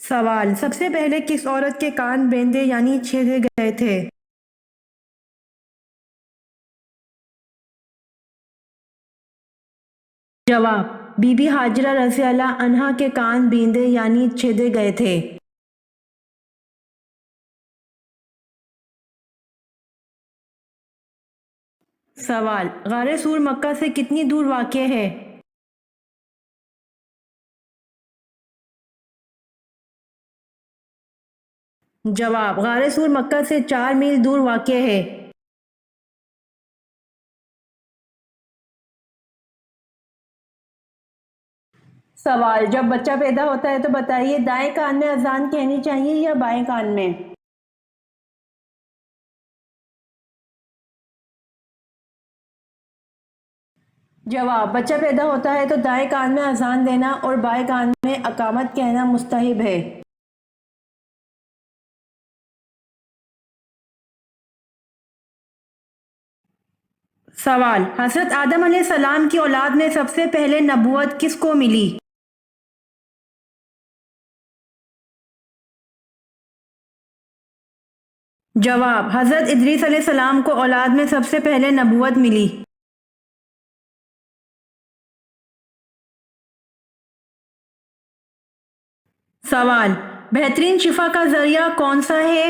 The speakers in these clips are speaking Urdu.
سوال: سب سے پہلے کس عورت کے کان بیندے یعنی چھیدے گئے تھے؟ جواب: بی بی ہاجرہ رضی اللہ عنہا کے کان بیندے یعنی چھیدے گئے تھے۔ سوال: غار سور مکہ سے کتنی دور واقع ہے؟ جواب: غار سور مکہ سے 4 میل دور واقع ہے۔ سوال: جب بچہ پیدا ہوتا ہے تو بتائیے دائیں کان میں اذان کہنی چاہیے یا بائیں کان میں؟ جواب: بچہ پیدا ہوتا ہے تو دائیں کان میں اذان دینا اور بائیں کان میں اقامت کہنا مستحب ہے۔ سوال: حضرت آدم علیہ السلام کی اولاد میں سب سے پہلے نبوت کس کو ملی؟ جواب: حضرت ادریس علیہ السلام کو اولاد میں سب سے پہلے نبوت ملی۔ سوال: بہترین شفا کا ذریعہ کون سا ہے؟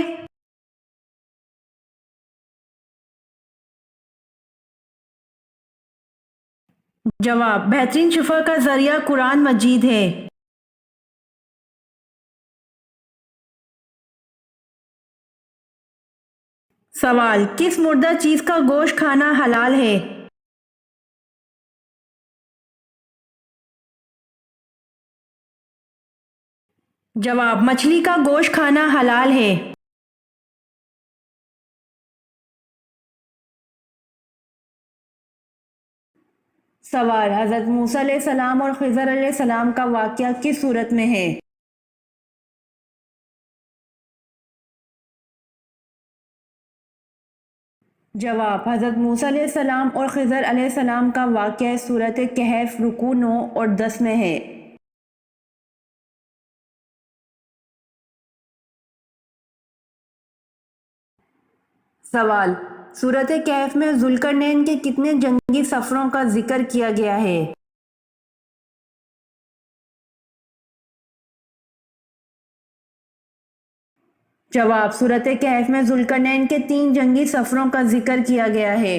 جواب: بہترین شفا کا ذریعہ قرآن مجید ہے۔ سوال: کس مردہ چیز کا گوشت کھانا حلال ہے؟ جواب: مچھلی کا گوشت کھانا حلال ہے۔ سوال: حضرت موسیٰ علیہ السلام اور خضر علیہ السلام کا واقعہ کس صورت میں ہے؟ جواب: حضرت موسیٰ علیہ السلام اور خضر علیہ السلام کا واقعہ سورۃ کہف رکوع 9 اور 10 میں ہے۔ سوال: سورۃ کہف میں ذوالقرنین کے کتنے جنگی سفروں کا ذکر کیا گیا ہے؟ جواب: سورۃ کہف میں ذوالقرنین کے 3 جنگی سفروں کا ذکر کیا گیا ہے۔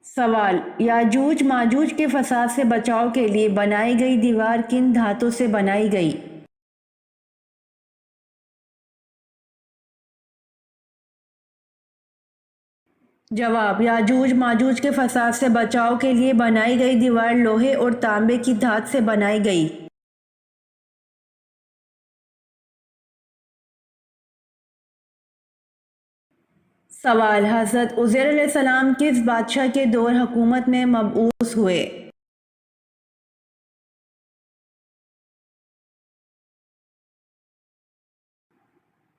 سوال: یاجوج ماجوج کے فساد سے بچاؤ کے لیے بنائی گئی دیوار کن دھاتوں سے بنائی گئی؟ جواب: یاجوج ماجوج کے فساد سے بچاؤ کے لیے بنائی گئی دیوار لوہے اور تانبے کی دھات سے بنائی گئی۔ سوال: حضرت عزیر علیہ السلام کس بادشاہ کے دور حکومت میں مبعوث ہوئے؟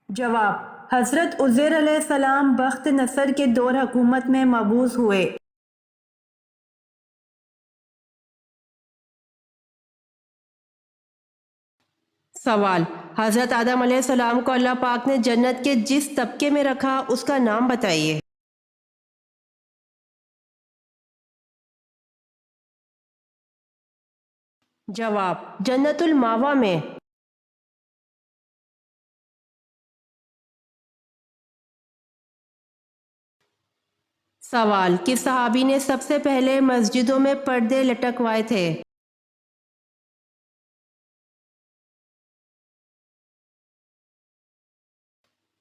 جواب: حضرت عزیر علیہ السلام بخت نصر کے دور حکومت میں مبعوث ہوئے۔ سوال: حضرت آدم علیہ السلام کو اللہ پاک نے جنت کے جس طبقے میں رکھا اس کا نام بتائیے۔ جواب: جنت الماوا میں۔ سوال: کس صحابی نے سب سے پہلے مسجدوں میں پردے لٹکوائے تھے؟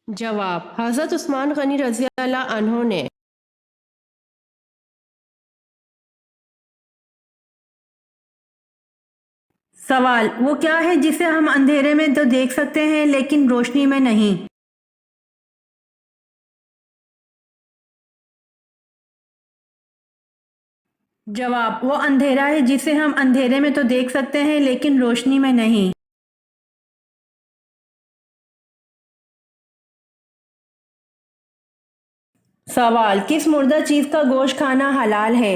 جواب: حضرت عثمان غنی رضی اللہ عنہ نے۔ سوال: وہ کیا ہے جسے ہم اندھیرے میں تو دیکھ سکتے ہیں لیکن روشنی میں نہیں؟ جواب: وہ اندھیرا ہے جسے ہم اندھیرے میں تو دیکھ سکتے ہیں لیکن روشنی میں نہیں۔ سوال: کس مردہ چیز کا گوشت کھانا حلال ہے؟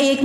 1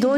2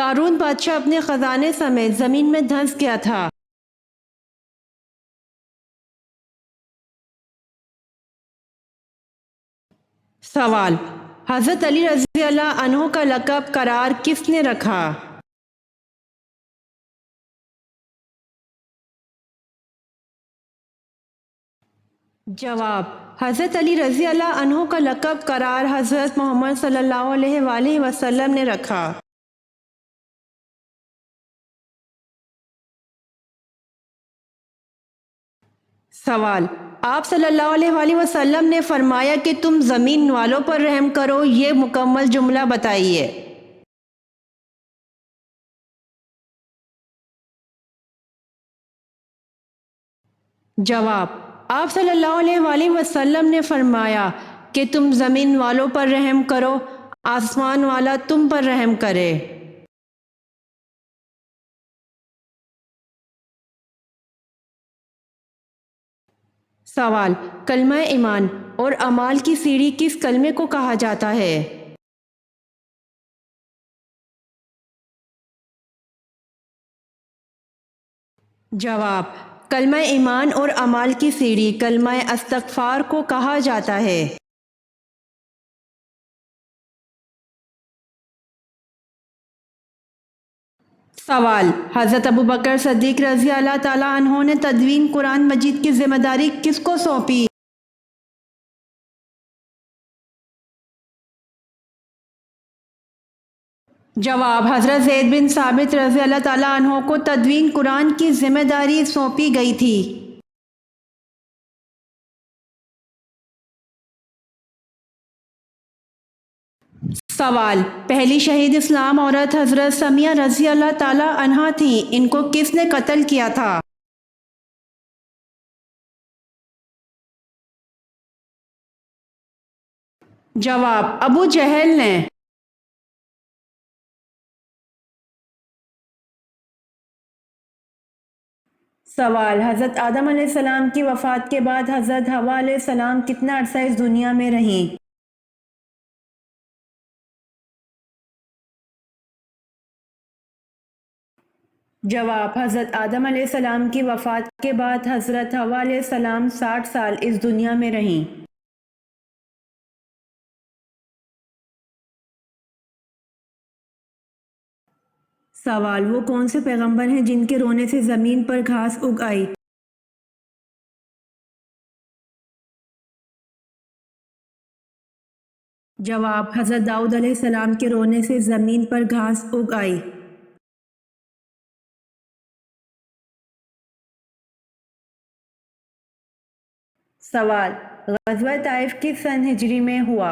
قارون بادشاہ اپنے خزانے سمیت زمین میں دھنس گیا تھا۔ سوال: حضرت علی رضی اللہ عنہ کا لقب قرار کس نے رکھا؟ جواب: حضرت علی رضی اللہ عنہ کا لقب قرار حضرت محمد صلی اللہ علیہ وآلہ وسلم نے رکھا۔ سوال: آپ صلی اللہ علیہ وآلہ وسلم نے فرمایا کہ تم زمین والوں پر رحم کرو، یہ مکمل جملہ بتائیے۔ جواب: آپ صلی اللہ علیہ وآلہ وسلم نے فرمایا کہ تم زمین والوں پر رحم کرو، آسمان والا تم پر رحم کرے۔ سوال: کلمہ ایمان اور اعمال کی سیڑھی کس کلمے کو کہا جاتا ہے؟ جواب: کلمہ ایمان اور اعمال کی سیڑھی کلمہ استغفار کو کہا جاتا ہے۔ سوال: حضرت ابوبکر صدیق رضی اللہ تعالیٰ عنہ نے تدوین قرآن مجید کی ذمہ داری کس کو سونپی؟ جواب: حضرت زید بن ثابت رضی اللہ تعالیٰ عنہ کو تدوین قرآن کی ذمہ داری سونپی گئی تھی۔ سوال: پہلی شہید اسلام عورت حضرت سمیہ رضی اللہ تعالیٰ عنہا تھیں، ان کو کس نے قتل کیا تھا؟ جواب: ابو جہل نے۔ سوال: حضرت آدم علیہ السلام کی وفات کے بعد حضرت حوا علیہ السلام کتنا عرصہ اس دنیا میں رہیں؟ جواب: حضرت آدم علیہ السلام کی وفات کے بعد حضرت حوا علیہ السلام 60 سال اس دنیا میں رہیں۔ سوال: وہ کون سے پیغمبر ہیں جن کے رونے سے زمین پر گھاس اگ آئی؟ جواب: حضرت داؤد علیہ السلام کے رونے سے زمین پر گھاس اگ آئی۔ سوال: غزوہ طائف کس سن ہجری میں ہوا؟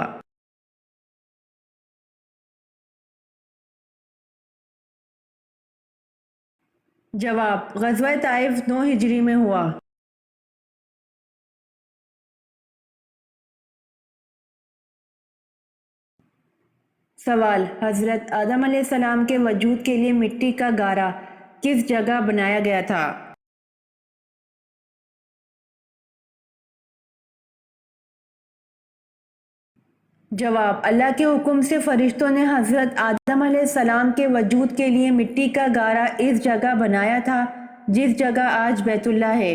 جواب: غزوہ طائف 9 ہجری میں ہوا۔ سوال: حضرت آدم علیہ السلام کے وجود کے لیے مٹی کا گارا کس جگہ بنایا گیا تھا؟ جواب: اللہ کے حکم سے فرشتوں نے حضرت آدم علیہ السلام کے وجود کے لیے مٹی کا گارا اس جگہ بنایا تھا جس جگہ آج بیت اللہ ہے۔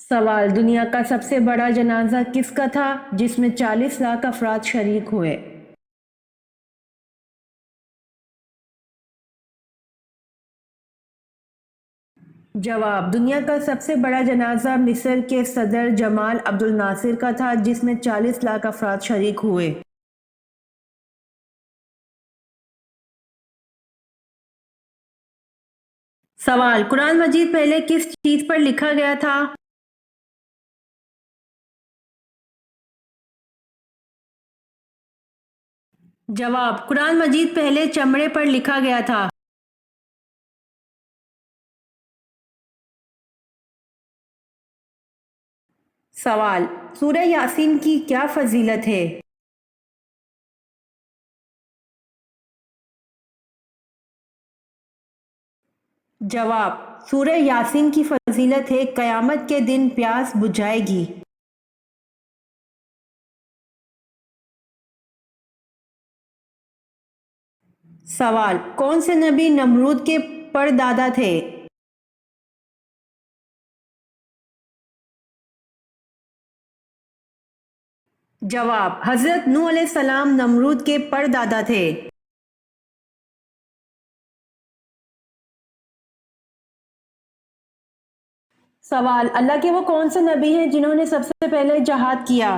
سوال: دنیا کا سب سے بڑا جنازہ کس کا تھا جس میں 40 لاکھ افراد شریک ہوئے؟ جواب: دنیا کا سب سے بڑا جنازہ مصر کے صدر جمال عبد الناصر کا تھا جس میں 40 لاکھ افراد شریک ہوئے۔ سوال: قرآن مجید پہلے کس چیز پر لکھا گیا تھا؟ جواب: قرآن مجید پہلے چمڑے پر لکھا گیا تھا۔ سوال: سورہ یاسین کی کیا فضیلت ہے؟ جواب: سورہ یاسین کی فضیلت ہے قیامت کے دن پیاس بجھائے گی۔ سوال: کون سے نبی نمرود کے پردادا تھے؟ جواب: حضرت نوح علیہ السلام نمرود کے پردادا تھے۔ سوال: اللہ کے وہ کون سے نبی ہیں جنہوں نے سب سے پہلے جہاد کیا؟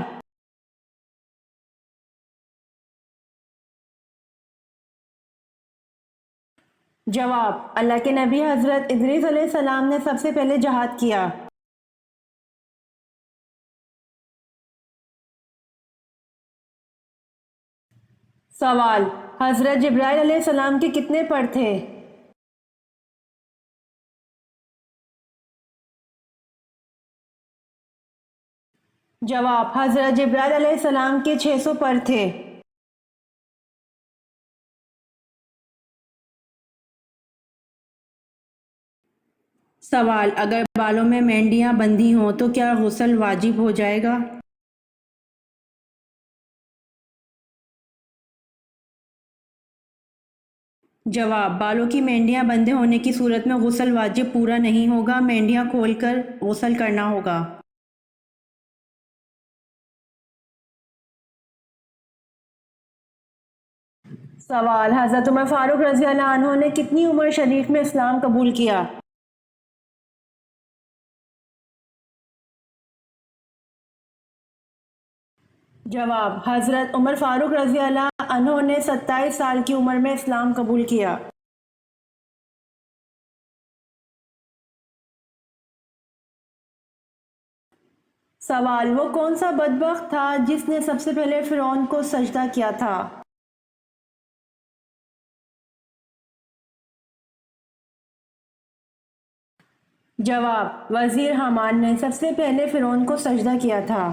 جواب: اللہ کے نبی حضرت ادریس علیہ السلام نے سب سے پہلے جہاد کیا۔ سوال: حضرت جبرائیل علیہ السلام کے کتنے پر تھے؟ جواب: حضرت جبرائیل علیہ السلام کے 600 پر تھے۔ سوال: اگر بالوں میں مینڈیاں بندھی ہوں تو کیا غسل واجب ہو جائے گا؟ جواب: بالوں کی مینڈیاں بندھے ہونے کی صورت میں غسل واجب پورا نہیں ہوگا، مینڈیاں کھول کر غسل کرنا ہوگا۔ سوال: حضرت عمر فاروق رضی اللہ عنہ نے کتنی عمر شریف میں اسلام قبول کیا؟ جواب: حضرت عمر فاروق رضی اللہ عنہ نے 27 سال کی عمر میں اسلام قبول کیا۔ سوال: وہ کون سا بدبخت تھا جس نے سب سے پہلے فرعون کو سجدہ کیا تھا؟ جواب: وزیر حامان نے سب سے پہلے فرعون کو سجدہ کیا تھا۔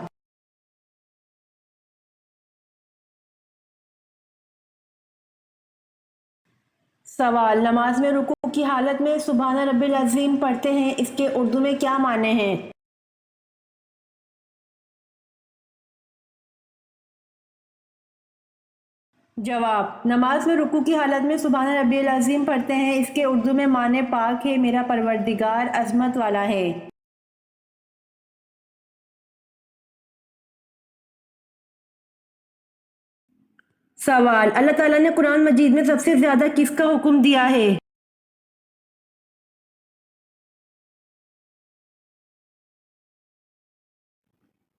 سوال: نماز میں رکوع کی حالت میں سبحان ربی العظیم پڑھتے ہیں، اس کے اردو میں کیا معنی ہیں؟ جواب: نماز میں رکوع کی حالت میں سبحان ربی العظیم پڑھتے ہیں، اس کے اردو میں معنی پاک ہے میرا پروردگار عظمت والا ہے۔ سوال: اللہ تعالیٰ نے قرآن مجید میں سب سے زیادہ کس کا حکم دیا ہے؟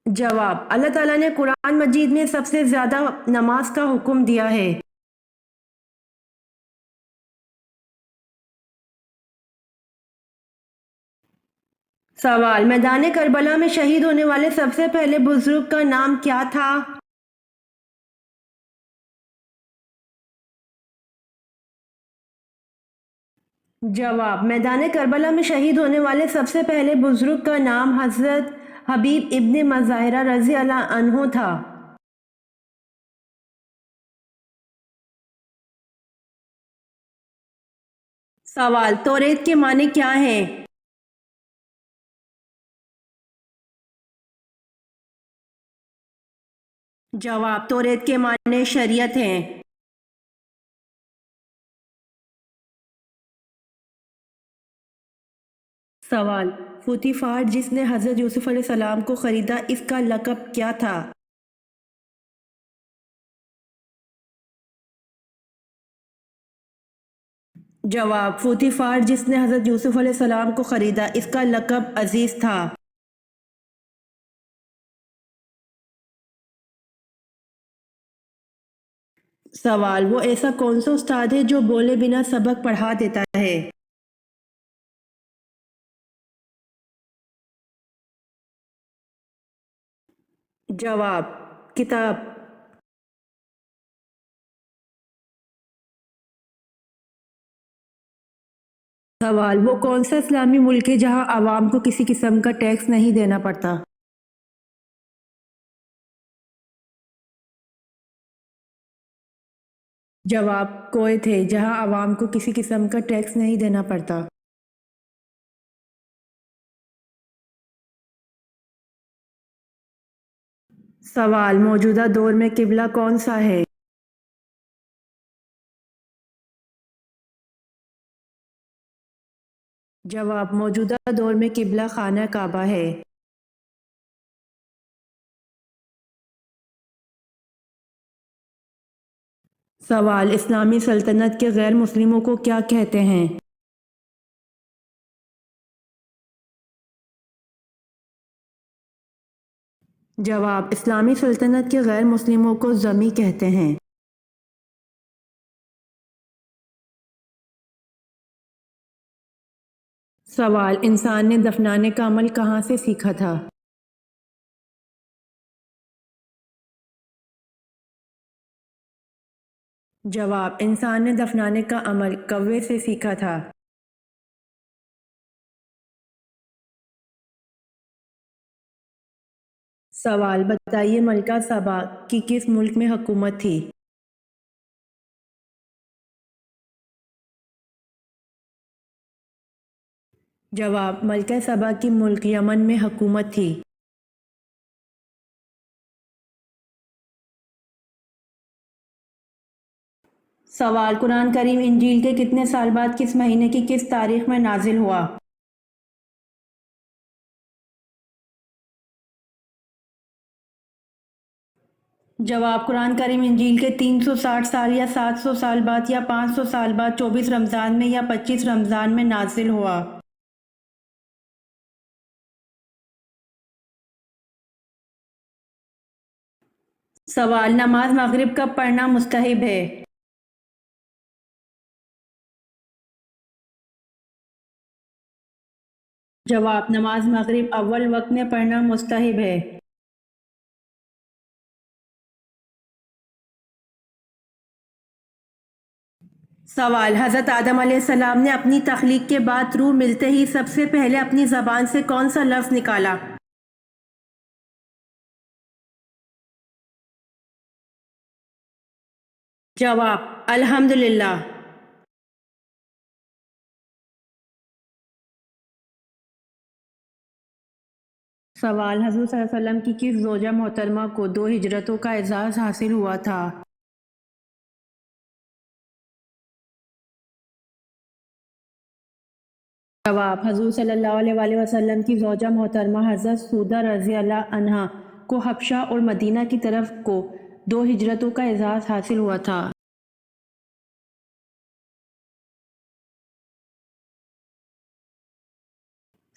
جواب: اللہ تعالیٰ نے قرآن مجید میں سب سے زیادہ نماز کا حکم دیا ہے۔ سوال: میدان کربلا میں شہید ہونے والے سب سے پہلے بزرگ کا نام کیا تھا؟ جواب: میدان کربلا میں شہید ہونے والے سب سے پہلے بزرگ کا نام حضرت حبیب ابن مظاہرہ رضی اللہ عنہ تھا۔ سوال: توریت کے معنی کیا ہیں؟ جواب: توریت کے معنی شریعت ہیں۔ سوال: پوتیفار جس نے حضرت یوسف علیہ السلام کو خریدا، اس کا لقب کیا تھا؟ جواب: پوتیفار جس نے حضرت یوسف علیہ السلام کو خریدا، اس کا لقب عزیز تھا۔ سوال: وہ ایسا کون سا استاد ہے جو بولے بنا سبق پڑھا دیتا ہے؟ جواب: کتاب۔ سوال: وہ کون سا اسلامی ملک ہے جہاں عوام کو کسی قسم کا ٹیکس نہیں دینا پڑتا؟ جواب: کویت ہے جہاں عوام کو کسی قسم کا ٹیکس نہیں دینا پڑتا۔ سوال: موجودہ دور میں قبلہ کون سا ہے؟ جواب موجودہ دور میں قبلہ خانہ کعبہ ہے۔ سوال اسلامی سلطنت کے غیر مسلموں کو کیا کہتے ہیں؟ جواب اسلامی سلطنت کے غیر مسلموں کو ذمی کہتے ہیں۔ سوال انسان نے دفنانے کا عمل کہاں سے سیکھا تھا؟ جواب انسان نے دفنانے کا عمل کوے سے سیکھا تھا۔ سوال بتائیے ملکہ سبا کی کس ملک میں حکومت تھی؟ جواب ملکہ سبا کی ملک یمن میں حکومت تھی۔ سوال قرآن کریم انجیل کے کتنے سال بعد کس مہینے کی کس تاریخ میں نازل ہوا؟ جواب قرآن کریم انجیل کے 360 سال یا 700 سال بعد یا 500 سال بعد 24 رمضان میں یا 25 رمضان میں نازل ہوا۔ سوال نماز مغرب کب پڑھنا مستحب ہے؟ جواب نماز مغرب اول وقت میں پڑھنا مستحب ہے۔ سوال حضرت آدم علیہ السلام نے اپنی تخلیق کے بعد روح ملتے ہی سب سے پہلے اپنی زبان سے کون سا لفظ نکالا؟ جواب الحمدللہ۔ سوال حضور صلی اللہ علیہ وسلم کی کس زوجہ محترمہ کو 2 ہجرتوں کا اعزاز حاصل ہوا تھا؟ جواب حضور صلی اللہ علیہ وآلہ وسلم کی زوجہ محترمہ حضرت سودہ رضی اللہ عنہا کو حبشہ اور مدینہ کی طرف کو 2 ہجرتوں کا اعزاز حاصل ہوا تھا۔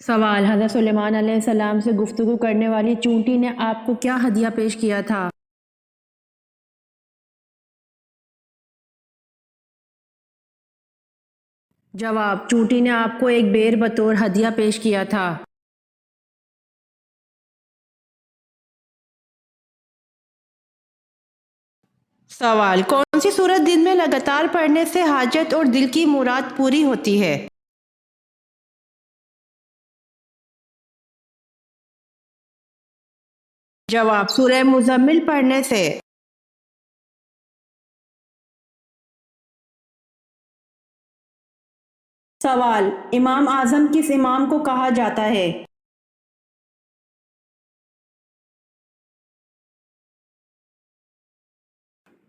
سوال حضرت سلیمان علیہ السلام سے گفتگو کرنے والی چونٹی نے آپ کو کیا ہدیہ پیش کیا تھا؟ جواب چونٹی نے آپ کو ایک بیر بطور ہدیہ پیش کیا تھا۔ سوال کون سی سورت دن میں لگاتار پڑھنے سے حاجت اور دل کی مراد پوری ہوتی ہے؟ جواب سورہ مزمل پڑھنے سے۔ سوال امام اعظم کس امام کو کہا جاتا ہے؟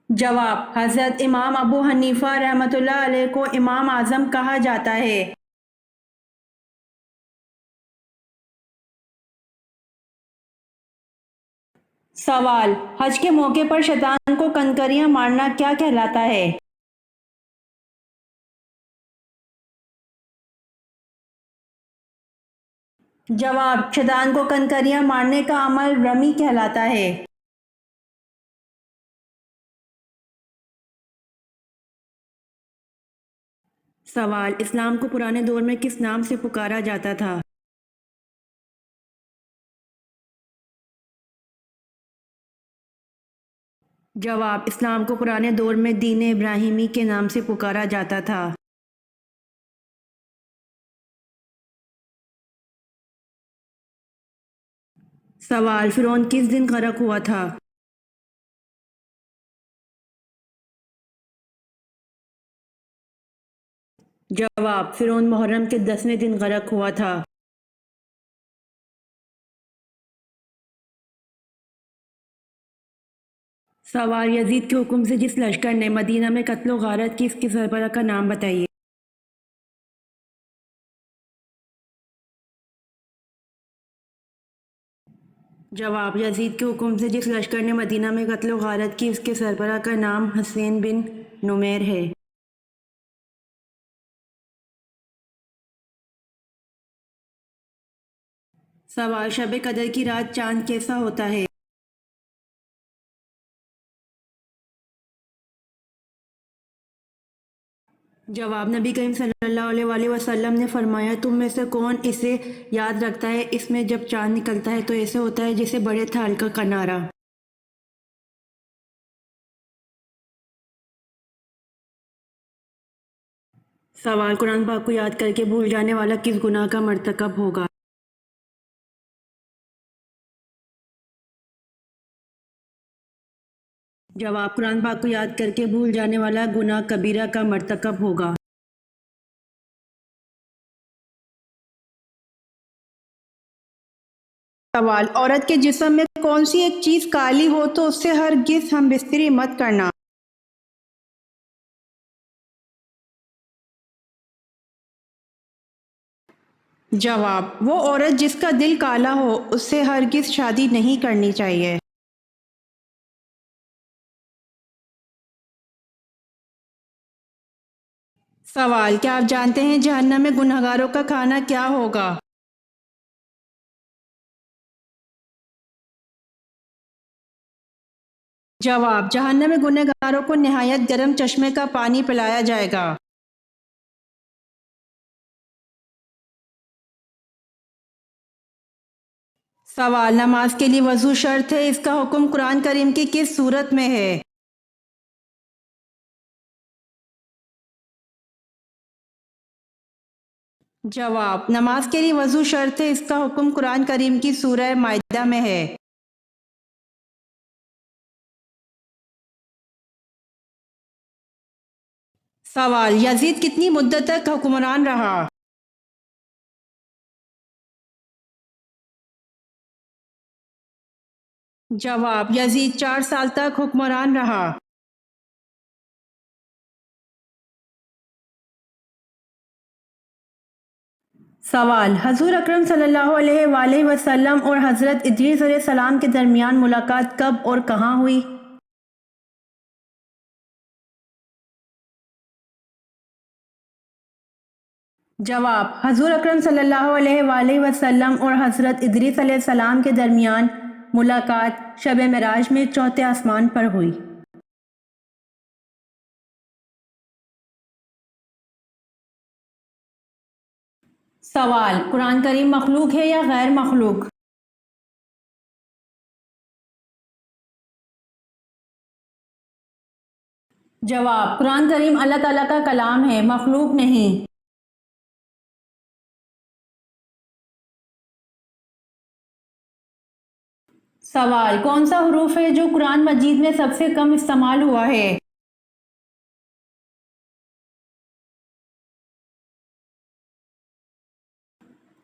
جواب حضرت امام ابو حنیفہ رحمۃ اللہ علیہ کو امام اعظم کہا جاتا ہے۔ سوال حج کے موقع پر شیطان کو کنکریاں مارنا کیا کہلاتا ہے؟ جواب شیطان کو کنکریاں مارنے کا عمل رمی کہلاتا ہے۔ سوال اسلام کو پرانے دور میں کس نام سے پکارا جاتا تھا؟ جواب اسلام کو پرانے دور میں دین ابراہیمی کے نام سے پکارا جاتا تھا۔ سوال فرعون کس دن غرق ہوا تھا؟ جواب فرعون محرم کے 10ویں دن غرق ہوا تھا۔ سوال یزید کے حکم سے جس لشکر نے مدینہ میں قتل و غارت کی اس کی سربراہ کا نام بتائیے۔ جواب: یزید کے حکم سے جس لشکر نے مدینہ میں قتل و غارت کی اس کے سربراہ کا نام حسین بن نمیر ہے۔ سوال: شب قدر کی رات چاند کیسا ہوتا ہے؟ جواب: نبی کریم صلی اللہ علیہ وآلہ وسلم نے فرمایا، تم میں سے کون اسے یاد رکھتا ہے، اس میں جب چاند نکلتا ہے تو ایسے ہوتا ہے جیسے بڑے تھال کا کنارہ۔ سوال: قرآن پاک کو یاد کر کے بھول جانے والا کس گناہ کا مرتکب ہوگا؟ جواب: قرآن پاک کو یاد کر کے بھول جانے والا گناہ کبیرہ کا مرتکب ہوگا۔ سوال: عورت کے جسم میں کون سی ایک چیز کالی ہو تو اس سے ہرگز ہم بستری مت کرنا؟ جواب: وہ عورت جس کا دل کالا ہو اس سے ہرگز شادی نہیں کرنی چاہیے۔ سوال: کیا آپ جانتے ہیں جہنم میں گنہگاروں کا کھانا کیا ہوگا؟ جواب: جہنم میں گنہگاروں کو نہایت گرم چشمے کا پانی پلایا جائے گا۔ سوال: نماز کے لیے وضو شرط ہے، اس کا حکم قرآن کریم کی کس سورت میں ہے؟ جواب: نماز کے لیے وضو شرط ہے، اس کا حکم قرآن کریم کی سورہ مائدہ میں ہے۔ سوال: یزید کتنی مدت تک حکمران رہا؟ جواب: یزید 4 سال تک حکمران رہا۔ سوال: حضور اکرم صلی اللہ علیہ وآلہ وسلم اور حضرت ادریس علیہ السلام کے درمیان ملاقات کب اور کہاں ہوئی؟ جواب: حضور اکرم صلی اللہ علیہ وآلہ وسلم اور حضرت ادریس علیہ السلام کے درمیان ملاقات شب معراج میں چوتھے آسمان پر ہوئی۔ سوال: قرآن کریم مخلوق ہے یا غیر مخلوق؟ جواب: قرآن کریم اللہ تعالیٰ کا کلام ہے، مخلوق نہیں۔ سوال: کون سا حروف ہے جو قرآن مجید میں سب سے کم استعمال ہوا ہے؟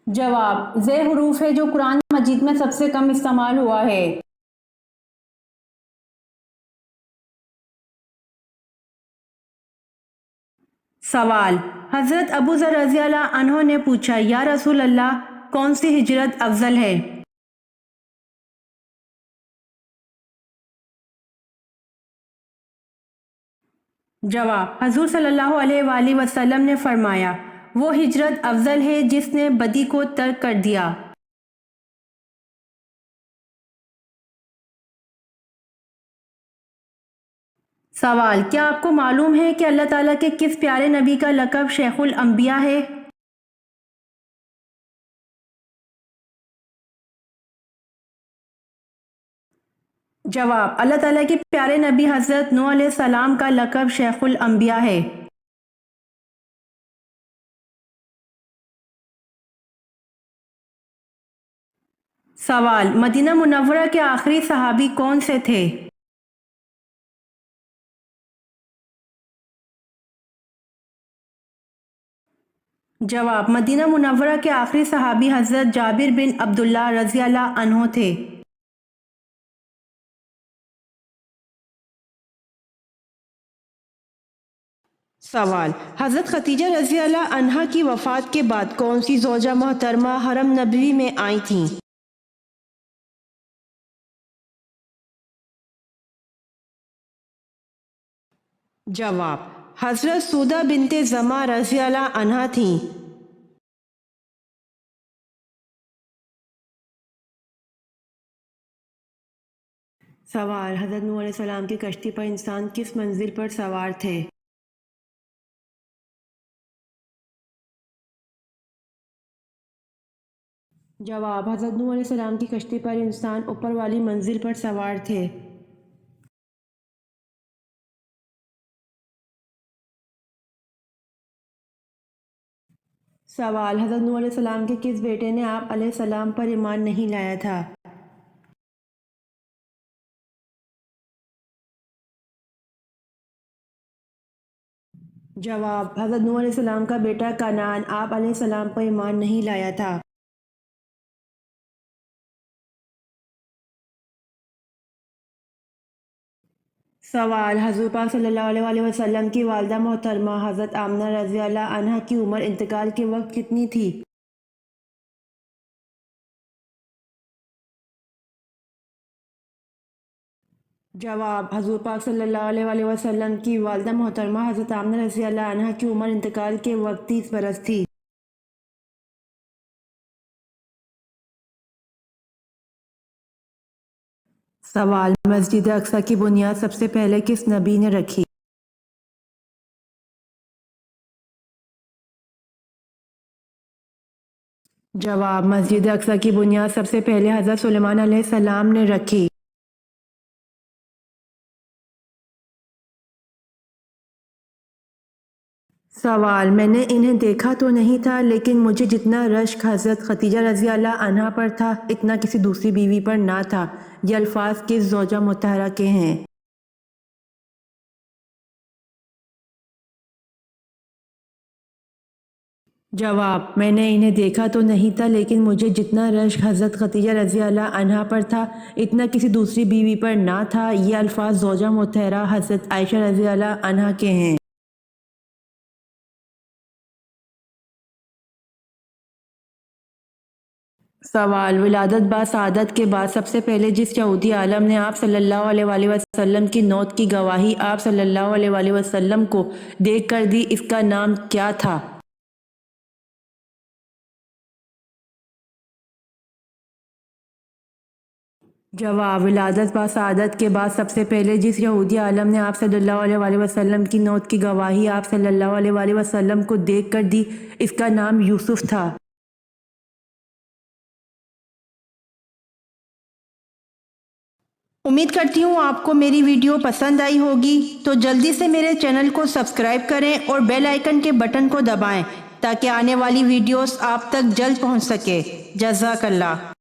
جواب: زے حروف ہے جو قرآن مجید میں سب سے کم استعمال ہوا ہے۔ سوال: حضرت ابو ذر رضی اللہ عنہ نے پوچھا، یا رسول اللہ، کون سی ہجرت افضل ہے؟ جواب: حضور صلی اللہ علیہ وآلہ وسلم نے فرمایا، وہ ہجرت افضل ہے جس نے بدی کو ترک کر دیا۔ سوال: کیا آپ کو معلوم ہے کہ اللہ تعالیٰ کے کس پیارے نبی کا لقب شیخ الانبیاء ہے؟ جواب: اللہ تعالیٰ کے پیارے نبی حضرت نوح علیہ السلام کا لقب شیخ الانبیاء ہے۔ سوال: مدینہ منورہ کے آخری صحابی کون سے تھے؟ جواب: مدینہ منورہ کے آخری صحابی حضرت جابر بن عبداللہ رضی اللہ عنہ تھے۔ سوال: حضرت خدیجہ رضی اللہ عنہا کی وفات کے بعد کون سی زوجہ محترمہ حرم نبوی میں آئی تھیں؟ جواب: حضرت سودہ بنت زمع رضی اللہ عنہا تھیں۔ سوال: حضرت نوح علیہ السلام کی کشتی پر انسان کس منزل پر سوار تھے؟ جواب: حضرت نوح علیہ السلام کی کشتی پر انسان اوپر والی منزل پر سوار تھے۔ سوال: حضرت نوح علیہ السلام کے کس بیٹے نے آپ علیہ السلام پر ایمان نہیں لایا تھا؟ جواب: حضرت نوح علیہ السلام کا بیٹا کنعان آپ علیہ السلام پر ایمان نہیں لایا تھا۔ سوال: حضور پاک صلی اللہ علیہ وسلم کی والدہ محترمہ حضرت آمنہ رضی اللہ عنہا کی عمر انتقال کے وقت کتنی تھی؟ جواب: حضور پاک صلی اللہ علیہ وسلم کی والدہ محترمہ حضرت آمنہ رضی اللہ عنہا کی عمر انتقال کے وقت 30 برس تھی۔ سوال: مسجد اقصی کی بنیاد سب سے پہلے کس نبی نے رکھی؟ جواب: مسجد اقصی کی بنیاد سب سے پہلے حضرت سلیمان علیہ السلام نے رکھی۔ سوال: میں نے انہیں دیکھا تو نہیں تھا لیکن مجھے جتنا رشک حضرت خدیجہ رضی اللہ عنہا پر تھا اتنا کسی دوسری بیوی پر نہ تھا۔ یہ الفاظ کس زوجہ مطہرہ کے ہیں؟ جواب: میں نے انہیں دیکھا تو نہیں تھا لیکن مجھے جتنا رشک حضرت خدیجہ رضی اللہ عنہا پر تھا اتنا کسی دوسری بیوی پر نہ تھا۔ یہ الفاظ زوجہ مطہرہ حضرت عائشہ رضی اللہ عنہا کے ہیں۔ سوال: ولادت با سعادت کے بعد سب سے پہلے جس یہودی عالم نے آپ صلی اللہ علیہ وسلم کی موت کی گواہی آپ صلی اللہ علیہ وسلم کو دیکھ کر دی اس کا نام کیا تھا؟ جواب: ولادت با سعادت کے بعد سب سے پہلے جس یہودی عالم نے آپ صلی اللہ علیہ وسلم کی موت کی گواہی آپ صلی اللہ علیہ وسلم کو دیکھ کر دی اس کا نام یوسف تھا۔ امید کرتی ہوں آپ کو میری ویڈیو پسند آئی ہوگی، تو جلدی سے میرے چینل کو سبسکرائب کریں اور بیل آئیکن کے بٹن کو دبائیں تاکہ آنے والی ویڈیوز آپ تک جلد پہنچ سکے۔ جزاک اللہ۔